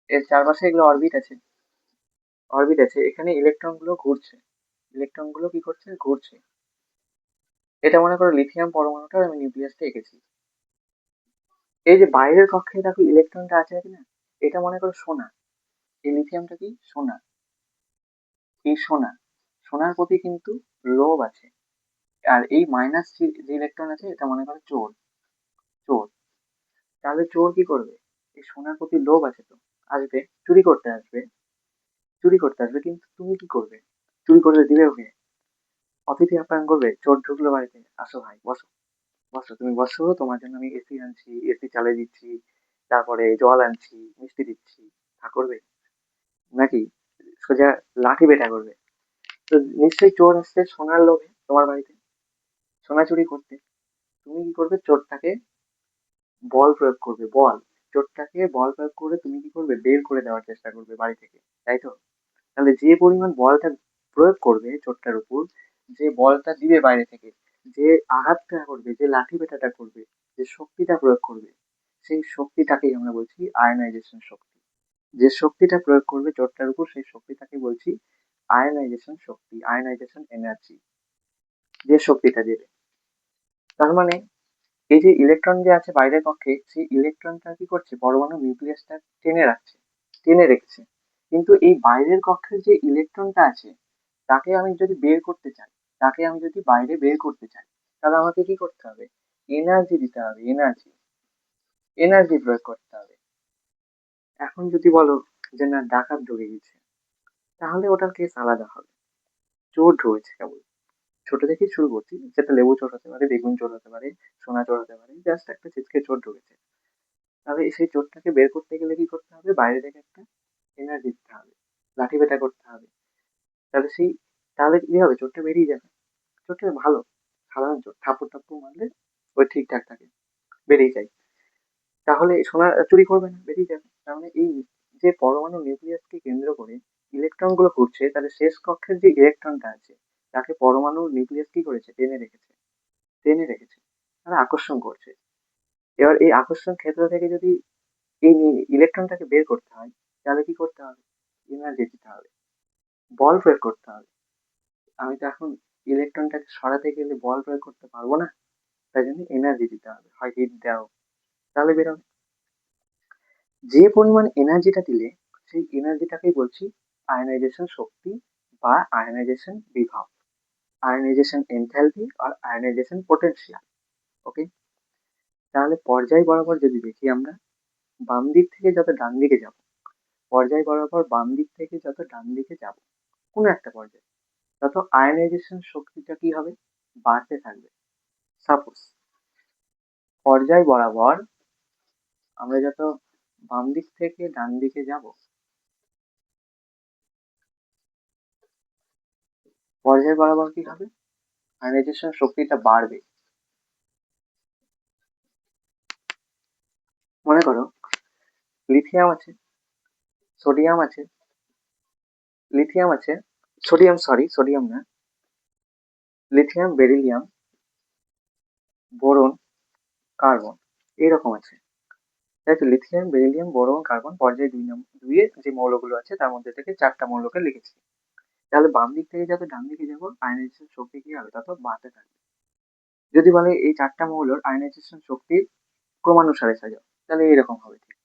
এর চারপাশে এগুলো অরবিট আছে, অরবিট আছে, এখানে ইলেকট্রন গুলো ঘুরছে, ইলেকট্রন গুলো কি করছে? ঘুরছে। এটা মনে করো লিথিয়াম পরমাণুটা আমি নিউক্লিয়াসটা এঁকেছি। এই যে বাইরের কক্ষে দেখো ইলেকট্রনটা আছে কিনা, এটা মনে করো সোনা। এই লিথিয়ামটা কি? সোনা। এই সোনা, সোনার প্রতি কিন্তু লোভ আছে। আর এই মাইনাস যে ইলেকট্রন আছে, এটা মনে করো চোর, চোর। তাহলে চোর কি করবে? এই সোনার প্রতি লোভ আছে তো, আসবে, চুরি করতে আসবে, চুরি করতে আসবে, কিন্তু তুমি কি করবে? চুরি করে দিবে ওকে? অতিথি আপ্যায়ন করবে? চোর ঢুকলো বাড়িতে, আসো ভাই বসো, বসো, তুমি বসো, তোমার জন্য আমি এসি আনছি, এসি চালিয়ে দিচ্ছি, তারপরে জল আনছি, মিষ্টি দিচ্ছি, তা করবে নাকি? সোজা লাঠি পেটা করবে। তো নিশ্চয়ই চোর আসছে সোনার লোভে তোমার বাড়িতে, সোনা চুরি করতে। তুমি কি করবে? চোরটাকে বল প্রয়োগ করবে, বল। চোরটাকে বল প্রয়োগ করে তুমি কি করবে? বের করে দেওয়ার চেষ্টা করবে বাড়ি থেকে, তাই তো? তাহলে যে পরিমাণ বলটা প্রয়োগ করবে চোরটার উপর, যে বলটা দিবে বাইরে থেকে, যে আঘাতটা করবে, যে লাঠি পেটাটা করবে, যে শক্তিটা প্রয়োগ করবে, সেই শক্তিটাকেই আমরা বলছি আয়নাইজেশন শক্তি। যে শক্তিটা প্রয়োগ করবে চোরটার উপর, সেই শক্তিটাকে বলছি আয়নাইজেশন শক্তি, আয়নাইজেশন এনার্জি। যে শক্তিটা দেবে, তার মানে এই যে ইলেকট্রন যে আছে বাইরের কক্ষে, সেই ইলেকট্রনটা কি করছে? পরমাণু নিউক্লিয়াসটা টেনে রাখছে, টেনে রেখেছে। কিন্তু এই বাইরের কক্ষের যে ইলেকট্রনটা আছে, তাকে আমি যদি বের করতে চাই, তাকে আমি যদি বাইরে বের করতে চাই, তাহলে আমাকে কি করতে হবে? এনার্জি দিতে হবে, এনার্জি, এনার্জি প্রয়োগ করতে হবে। এখন যদি বলো যে না, ডাকাত ঢুকে গেছে, তাহলে ওটার কেস আলাদা হবে। চোর ঢুকেছে কেবল, ছোট থেকেই শুরু করছি, সেটা লেবু চোর হতে পারে, বেগুন চোর হতে পারে, সোনা চোর হতে পারে, জাস্ট একটা ছিচকে চোর ঢুকেছে। তাহলে সেই চোরটাকে বের করতে গেলে কি করতে হবে? বাইরে থেকে একটা এনার্জি দিতে হবে, লাঠি পেটা করতে হবে। তাহলে সেই, তাহলে কি হবে? চোরটা বেরিয়ে যাবে। চোরটা ভালো, সাধারণ চোর, থাপ্পড় টাপ্পড় মারলে ওই ঠিকঠাক থাকে, বেরিয়ে যায়। তাহলে সোনা চুরি করবে না, বেরিয়ে যাবে। তার মানে এই যে পরমাণু নিউক্লিয়াসকে কেন্দ্র করে ইলেকট্রন গুলো ঘুরছে, তাহলে শেষ কক্ষের যে ইলেকট্রনটা আছে, তাকে পরমাণু নিউক্লিয়াস কি করেছে? টেনে রেখেছে, টেনে রেখেছে, তারা আকর্ষণ করছে। এবার এই আকর্ষণ ক্ষেত্র থেকে যদি এই ইলেকট্রনটাকে বের করতে হয়, তাহলে কি করতে হবে? এনার্জি দিতে হবে, বল প্রয়োগ করতে হবে। আমি তো এখন ইলেকট্রনটাকে সরাতে গেলে বল প্রয়োগ করতে পারবো না, তাই জন্য এনার্জি দিতে হবে, হয় হিট দাও, তাহলে বেরোবে। যে পরিমাণ এনার্জিটা দিলে, সেই এনার্জিটাকেই বলছি আয়নাইজেশন শক্তি বা আয়নাইজেশন বিভব, আয়নাইজেশন এনথ্যালপি আর আয়নাইজেশন পোটেনশিয়াল। ওকে, তাহলে পর্যায় বরাবর যদি দেখি আমরা, বাম দিক থেকে যত ডান দিকে যাব, পর্যায় বরাবর বাম দিক থেকে যত ডান দিকে যাব, কোনো একটা পর্যায়ে, তত আয়নাইজেশন শক্তিটা কি হবে? বাড়তে থাকবে। সাপোজ পর্যায় বরাবর আমরা যত বাম দিক থেকে ডান দিকে যাব, পর্যায় বরাবর কি হবে, আয়নাইজেশন শক্তিটা বাড়বে। মনে করো লিথিয়াম আছে, সোডিয়াম আছে, লিথিয়াম আছে, সোডিয়াম না, লিথিয়াম, বেরিলিয়াম, বোরন, কার্বন, এইরকম আছে। তাই তো লিথিয়াম, বেরিলিয়াম, বোরন, কার্বন পর্যায় দুইয়ে যে মৌলগুলো আছে তার মধ্যে থেকে চারটা মৌলকে লিখেছি। তাহলে বাম দিক থেকে যত ডান দিকে যাবো আয়নাইজেশন শক্তি কি হবে, তত বাড়তে থাকবে। যদি বলে এই চারটা মৌলের আয়নাইজেশন শক্তির ক্রমানুসারে সাজাও, তাহলে এইরকম হবে ঠিক।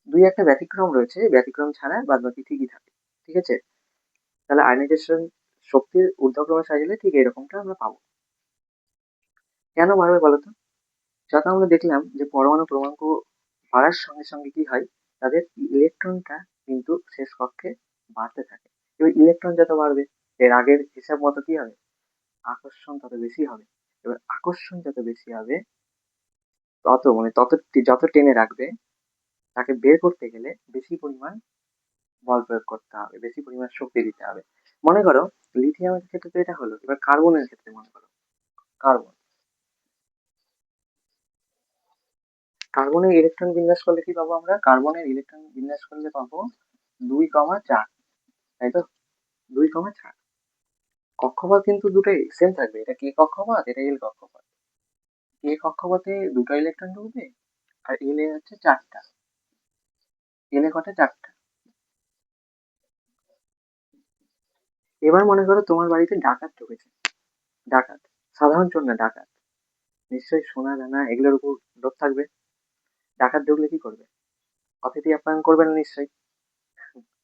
দুই একটা ব্যতিক্রম রয়েছে, ব্যতিক্রম ছাড়া বাদ বাকি ঠিকই থাকে। ঠিক আছে, তাহলে আয়নাইজেশন শক্তির ঊর্ধ্বক্রমে সাজালে ঠিক এরকমটা আমরা পাবো। কেন বাড়বে বলতো? যত আমরা দেখলাম যে পরমাণু ক্রমাঙ্ক বাড়ার সঙ্গে সঙ্গে কি হয়, তাদের ইলেকট্রনটা কিন্তু শেষ কক্ষে বাড়তে থাকে। এবার ইলেকট্রন যত বাড়বে, এর আগের হিসাব মতো কি হবে, আকর্ষণ তত বেশি হবে। এবার আকর্ষণ যত বেশি হবে, যত টেনে রাখবে, তাকে বের করতে গেলে বেশি পরিমাণ বল প্রয়োগ করতে হবে, বেশি পরিমাণ শক্তি দিতে হবে। মনে করো লিথিয়ামের ক্ষেত্রে তো এটা হলো, এবার কার্বনের ক্ষেত্রে মনে করো, কার্বন, কার্বনের ইলেকট্রন বিন্যাস করলে কি পাবো আমরা, কার্বনের ইলেকট্রন বিন্যাস করলে পাবো 2,4, তাই তো, 2,4। কক্ষপথ কিন্তু দুটোই সেম থাকবে, এটা কে কক্ষপথ, এটা এল কক্ষপথ। কে কক্ষপথে দুটো ইলেকট্রন ঢুকবে, আর এল এ হচ্ছে চারটা। এল এ কটা, চারটা। এবার মনে করো তোমার বাড়িতে ডাকাত ঢুকেছে, ডাকাত, সাধারণ চোর না, ডাকাত। নিশ্চয়ই সোনা দানা এগুলোর উপর লোভ থাকবে। ডাকাত ঢুকলে কি করবে, অতিথি আপ্যায়ন করবে না নিশ্চয়ই,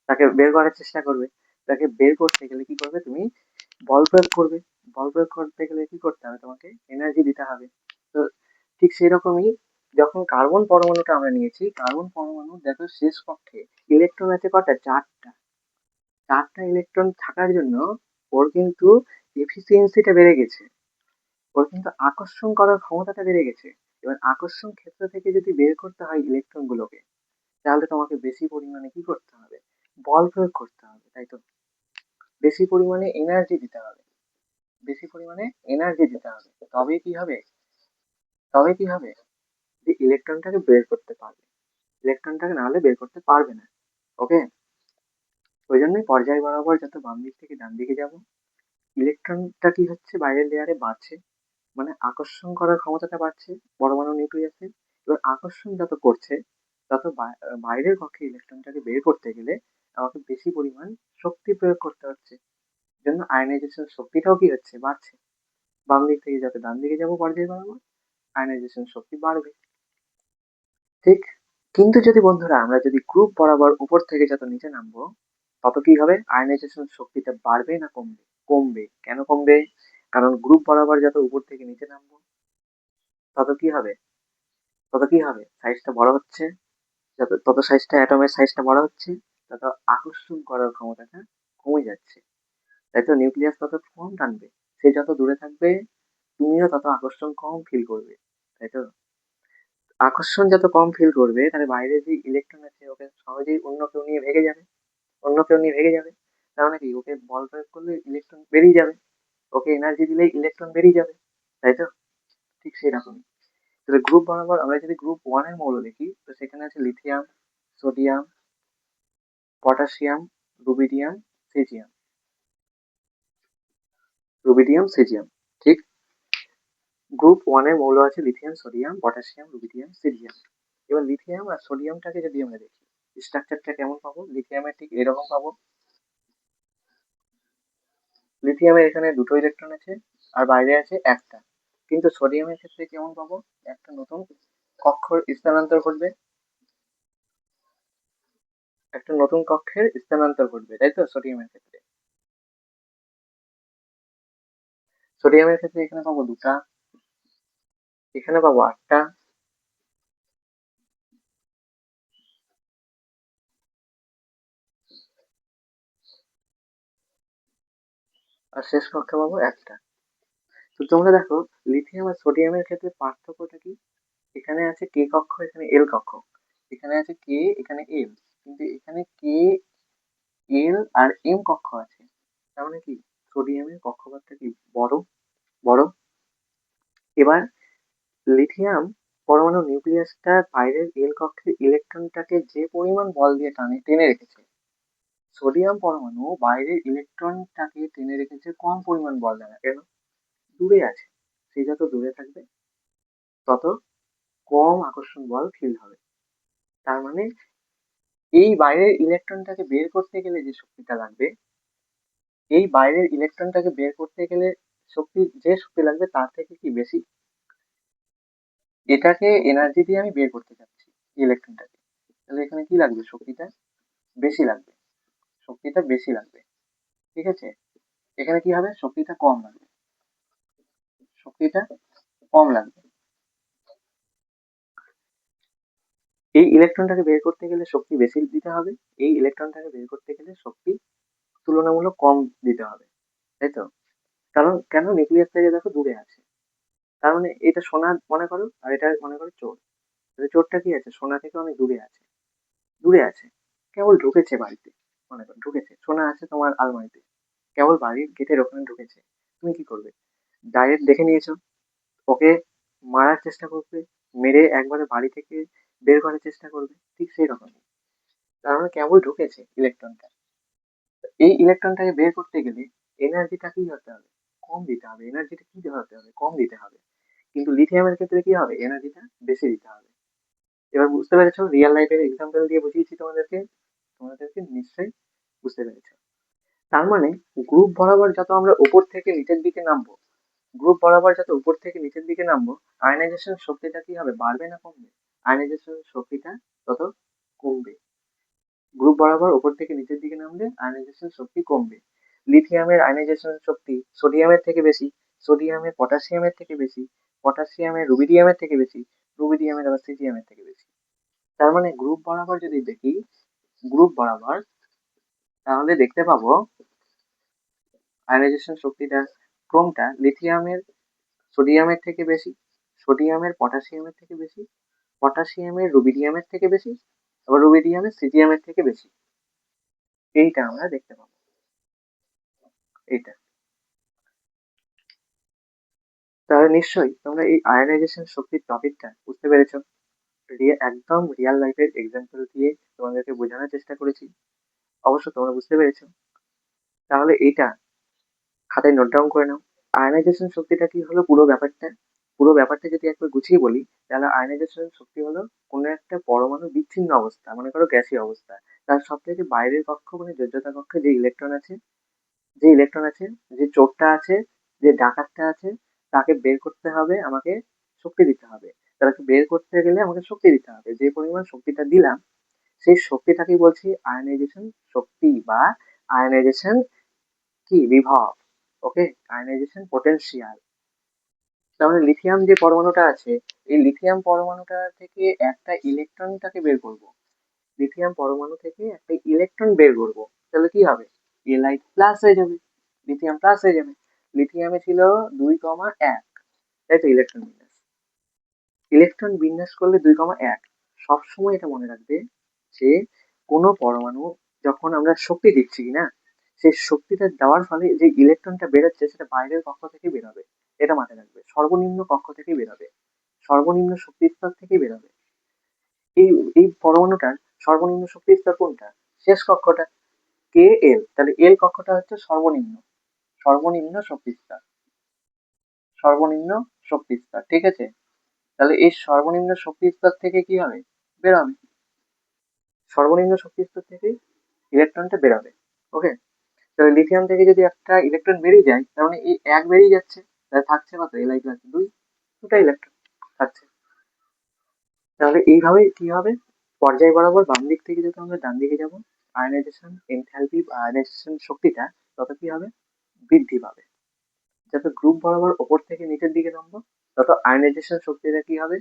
তাকে বের করার চেষ্টা করবে। তাকে বের করতে গেলে কি করবে তুমি, বল প্রয়োগ করবে। বল প্রয়োগ করতে গেলে কি করতে হবে, তোমাকে এনার্জি দিতে হবে। তো ঠিক সেরকমই, যখন কার্বন পরমাণুটা আমরা নিয়েছি, কার্বন পরমাণু দেখো শেষ কক্ষে ইলেকট্রন আছে কটা, চারটা। চারটা ইলেকট্রন থাকার জন্য ওর কিন্তু এফিসিয়েন্সিটা বেড়ে গেছে, ওর কিন্তু আকর্ষণ করার ক্ষমতাটা বেড়ে গেছে। এবার আকর্ষণ ক্ষেত্র থেকে যদি বের করতে হয় ইলেকট্রন গুলোকে, তাহলে তোমাকে বেশি পরিমাণে কি করতে হবে, বল প্রয়োগ করতে হবে, তাই তো, বেশি পরিমাণে এনার্জি দিতে হবে, বেশি পরিমাণে এনার্জি দিতে হবে। তবে কি হবে, তবে কি হবে, যে ইলেকট্রনটাকে বের করতে পারবে, ইলেকট্রনটাকে না হলে বের করতে পারবে না। ওকে, ওই জন্যই পর্যায় বরাবর যত বাম দিক থেকে ডান দিকে যাব, ইলেকট্রনটা কি হচ্ছে, বাইরের লেয়ারে বাড়ছে, মানে আকর্ষণ করার ক্ষমতাটা বাড়ছে পরমাণু নিউক্লিয়াসে। এবার আকর্ষণ যত করছে, তত বাইরের কক্ষে ইলেকট্রনটাকে বের করতে গেলে আমাকে বেশি পরিমাণ শক্তি প্রয়োগ করতে হচ্ছে। জন্য আয়নাইজেশন শক্তিটাও কি হচ্ছে, বাড়ছে। বাম দিক থেকে যত ডান দিকে যাবো পর্যায় বরাবর, আয়নাইজেশন শক্তি বাড়বে। ঠিক। কিন্তু যদি বন্ধুরা আমরা যদি গ্রুপ বরাবর উপর থেকে যত নিচে নামবো, তত কি হবে, আয়নাইজেশন শক্তিটা বাড়বে না কমবে, কমবে। কেন কমবে, কারণ গ্রুপ বরাবর যত উপর থেকে নিচে নামবো, তত কি হবে, তত কি হবে, সাইজটা বড় হচ্ছে। তত সাইজটা, অ্যাটমের সাইজটা বড় হচ্ছে, তত আকর্ষণ করার ক্ষমতাটা কমে যাচ্ছে। তাই তো নিউক্লিয়াস তত কম টানবে, সে যত দূরে থাকবে তুমিও তত আকর্ষণ কম ফিল করবে, তাই তো। আকর্ষণ যত কম ফিল করবে, তাহলে বাইরে যে ইলেকট্রন আছে ওকে সহজেই অন্য কেউ নিয়ে ভেগে যাবে, অন্য কেউ নিয়ে ভেগে যাবে। তার মানে কি, ওকে বল প্রয়োগ করলে ইলেকট্রন বেরিয়ে যাবে, ওকে এনার্জি দিলে ইলেকট্রন বেরিয়ে যাবে, তাই তো। ঠিক সেরকমই। তাহলে গ্রুপ বরাবর আমরা যদি গ্রুপ ওয়ান এর মৌল দেখি, তো সেখানে আছে lithium, sodium, potassium, rubidium, caesium, rubidium, caesium. ঠিক। গ্রুপ ওয়ান এর মৌল আছে lithium, sodium, potassium, rubidium, caesium. এবার লিথিয়াম আর সোডিয়ামটাকে যদি আমরা দেখি, স্ট্রাকচারটা কেমন পাবো, লিথিয়ামের ঠিক এরকম পাবো। লিথিয়ামের এখানে দুটো ইলেকট্রন আছে, আর বাইরে আছে একটা। কিন্তু সোডিয়ামের ক্ষেত্রে কেমন পাবো, একটা নতুন কক্ষের স্থানান্তর ঘটবে, একটা নতুন কক্ষের স্থানান্তর ঘটবে, তাই তো সোডিয়ামের ক্ষেত্রে। সোডিয়ামের ক্ষেত্রে এখানে পাবো দুটা, এখানে পাবো আটটা, আর শেষ কক্ষে পাবো একটা। তো তোমরা দেখো লিথিয়াম আর সোডিয়ামের ক্ষেত্রে পার্থক্যটা কি? এখানে আছে কে কক্ষ, এখানে এল কক্ষ। এখানে আছে কে, এখানে এল। কিন্তু এখানে কে, এল আর এম কক্ষ আছে। তার মানে কি সোডিয়ামের কক্ষপথটা কি বড়, বড়। এবার লিথিয়াম পরমাণু নিউক্লিয়াসটার বাইরের এল কক্ষের ইলেকট্রনটাকে যে পরিমাণ বল দিয়ে টেনে রেখেছে, সোডিয়াম পরমাণু বাইরের ইলেকট্রনটাকে টেনে রেখেছে কম পরিমাণ বল দ্বারা। কেন? দূরে আছে। সে যত দূরে থাকবে তত কম আকর্ষণ বল ফিল হবে। তার মানে এই বাইরের ইলেকট্রনটাকে বের করতে গেলে যে শক্তিটা লাগবে, এই বাইরের ইলেকট্রনটাকে বের করতে গেলে যে শক্তি লাগবে তার থেকে কি বেশি। এটাকে এনার্জি দিয়ে আমি বের করতে চাচ্ছি ইলেকট্রনটাকে, তাহলে এখানে কি লাগবে? শক্তিটা বেশি লাগবে। শক্তিটা বেশি লাগবে, ঠিক আছে। এখানে কি হবে? শক্তিটা কম লাগবে। শক্তিটা কম লাগবে। এই ইলেকট্রনটাকে বের করতে গেলে শক্তি বেশি দিতে হবে, এই ইলেকট্রনটাকে বের করতে গেলে শক্তি তুলনামূলক কম দিতে হবে, তাই তো? কারণ কেন? নিউক্লিয়াস থেকে দেখো দূরে আছে। তার মানে এটা সোনা মনে করো, আর এটা মনে করো চোর। তাহলে চোরটা কি আছে? সোনা থেকে অনেক দূরে আছে। দূরে আছে, কেবল ঢুকেছে বাড়িতে। মনে করো ঢুকেছে, সোনা আছে তোমার আলমারিতে, কেবল বাড়ির গেটের ওখানে ঢুকেছে। তুমি কি করবে? ডাইরেক্ট দেখে নিয়েছো, ওকে মারার চেষ্টা করবে, মেরে একবারে বাড়ি থেকে বের করার চেষ্টা করবে, ঠিক সেই রকমই। তার মানে কেবল ঢুকেছে ইলেকট্রনটা। এই ইলেকট্রনটাকে বের করতে গেলে এনার্জিটা কি হতে হবে? কম দিতে হবে। এনার্জিটা কি হতে হবে? কম দিতে হবে। কিন্তু লিথিয়ামের ক্ষেত্রে কি হবে? এনার্জিটা বেশি দিতে হবে। এবার বুঝতে পেরেছো? রিয়েল লাইফের এক্সাম্পল দিয়ে বুঝিয়েছি তোমাদেরকে, তোমাদেরকে নিশ্চয়ই বুঝতে পেরেছো। তার মানে গ্রুপ বরাবর যত আমরা উপর থেকে নিচের দিকে নামবো, গ্রুপ বরাবর যত উপর থেকে নিচের দিকে নামবো, আয়নাইজেশন শক্তিটা কি হবে? বাড়বে না কমবে? আয়নাইজেশন শক্তিটা তত কমবে। গ্রুপ বরাবর উপর থেকে নিচের দিকে নামলে আয়নাইজেশন শক্তি কমবে। লিথিয়ামের আয়নাইজেশন শক্তি সোডিয়ামের থেকে বেশি, সোডিয়ামের পটাশিয়ামের থেকে বেশি, পটাশিয়ামের রুবিডিয়ামের থেকে বেশি, রুবিডিয়ামের আবার সিজিয়ামের থেকে বেশি। তার মানে গ্রুপ বরাবর যদি দেখি, গ্রুপ বরাবর, তাহলে দেখতে পাবো আয়নাইজেশন শক্তিটা ক্রমটা লিথিয়ামের সোডিয়ামের থেকে বেশি, সোডিয়ামের পটাশিয়ামের থেকে বেশি, পটাশিয়ামের রুবিডিয়ামের থেকে বেশি, আবার রুবিডিয়ামের সিজিয়ামের থেকে বেশি। এইটা আমরা দেখতে পাবো। এইটা তাহলে নিশ্চয়ই তোমরা এই আয়নাইজেশন শক্তির টপিকটা বুঝতে পেরেছো। একদম রিয়েল লাইফের এক্সাম্পল দিয়ে তোমাদেরকে বোঝানোর চেষ্টা করেছি। অবশ্য তোমরা বুঝতে পেরেছো। তাহলে এইটা খাতায় নোট ডাউন করে নাও। আয়নাইজেশন শক্তিটা কি হলো? পুরো ব্যাপারটা যদি একবার গুছিয়ে বলি, তাহলে আয়নাইজেশন শক্তি হলো কোনো একটা পরমাণু বিচ্ছিন্ন অবস্থা, মনে করো গ্যাসীয় অবস্থা, তার সব থেকে বাইরের কক্ষ মানে যোজ্যতা কক্ষে যে ইলেকট্রন আছে, যে ইলেকট্রন আছে, যে চোরটা আছে, যে ডাকাতটা আছে, তাকে বের করতে হবে, আমাকে শক্তি দিতে হবে। তাকে বের করতে গেলে আমাকে শক্তি দিতে হবে। যে পরিমাণ শক্তিটা দিলাম, সেই শক্তিটাকেই বলছি আয়নাইজেশন শক্তি বা আয়নাইজেশন কি বিভব। ওকে, আয়নাইজেশন পোটেনশিয়াল। তাহলে লিথিয়াম যে পরমাণুটা আছে, এই লিথিয়াম পরমাণুটা থেকে একটা ইলেকট্রনটাকে বের করব। লিথিয়াম পরমাণু থেকে একটা ইলেকট্রন বের করব, তাহলে কি হবে? এলআই প্লাস হয়ে যাবে, লিথিয়াম প্লাস হয়ে যাবে। লিথিয়ামে ছিল 2,1, তাই তো ইলেকট্রন বিন্যাস করলে 2,1। সবসময় এটা মনে রাখবে যে কোনো পরমাণু যখন আমরা শক্তি দিচ্ছি না, সেই শক্তিটা দেওয়ার ফলে যে ইলেকট্রনটা বেরোচ্ছে সেটা বাইরের কক্ষ থেকে বেরোবে। এটা মাথায় রাখবে, সর্বনিম্ন কক্ষ থেকে বেরোবে, সর্বনিম্ন শক্তি স্তর থেকে বেরোবে। এই এই পরমাণুটার সর্বনিম্ন শক্তি স্তর কোনটা? শেষ কক্ষটা, কে এল। তাহলে এল কক্ষটা হচ্ছে সর্বনিম্ন, সর্বনিম্ন শক্তি স্তর, সর্বনিম্ন শক্তি স্তর, ঠিক আছে। তাহলে এই সর্বনিম্ন শক্তি স্তর থেকে কি হবে? বেরোবে। সর্বনিম্ন শক্তি স্তর থেকে ইলেকট্রনটা বেরোবে। ওকে, তাহলে লিথিয়াম থেকে যদি একটা ইলেকট্রন বেরিয়ে যায়, তার মানে এই এক বেরিয়ে যাচ্ছে, তাহলে থাকছে কত? এলআই প্লাস দুই, দুটা ইলেকট্রন থাকছে। তাহলে এইভাবে কি হবে? পর্যায় বরাবর বাম দিক থেকে যত আমরা ডান দিকে যাব, আয়নাইজেশন এনথালপি বা আয়নাইজেশন শক্তিটা তত কি হবে? বৃদ্ধি পাবে। যত গ্রুপ বরাবর ওপর থেকে নিচের দিকে নামবো, তত আয়নাইজেশন শক্তিটা কি হবে?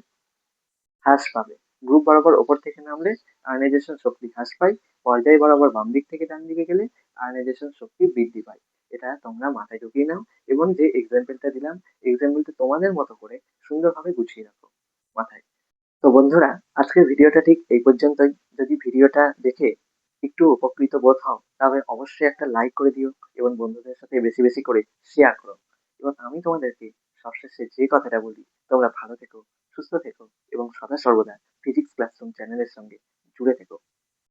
হ্রাস পাবে। গ্রুপ বরাবর ওপর থেকে নামলে আয়নাইজেশন শক্তি হ্রাস পায়, পর্যায় বরাবর বাম দিক থেকে ডান দিকে গেলে আয়নাইজেশন শক্তি বৃদ্ধি পায়। এটা তোমরা মাথায় ঢুকিয়ে নাও এবং যে এক্সাম্পলটা দিলাম, এক্সাম্পলটা তোমাদের মতো করে সুন্দরভাবে গুছিয়ে রাখো মাথায়। তো বন্ধুরা, আজকের ভিডিওটা ঠিক এই পর্যন্তই। যদি ভিডিওটা দেখে একটু উপকৃত বোধ হও তবে অবশ্যই একটা লাইক করে দিও এবং বন্ধুদের সাথে বেশি বেশি করে শেয়ার করো। এবং আমি তোমাদেরকে সবশেষে যে কথাটা বলি, তোমরা ভালো থেকো, সুস্থ থেকো এবং সদা সর্বদা ফিজিক্স ক্লাসরুম চ্যানেলের সঙ্গে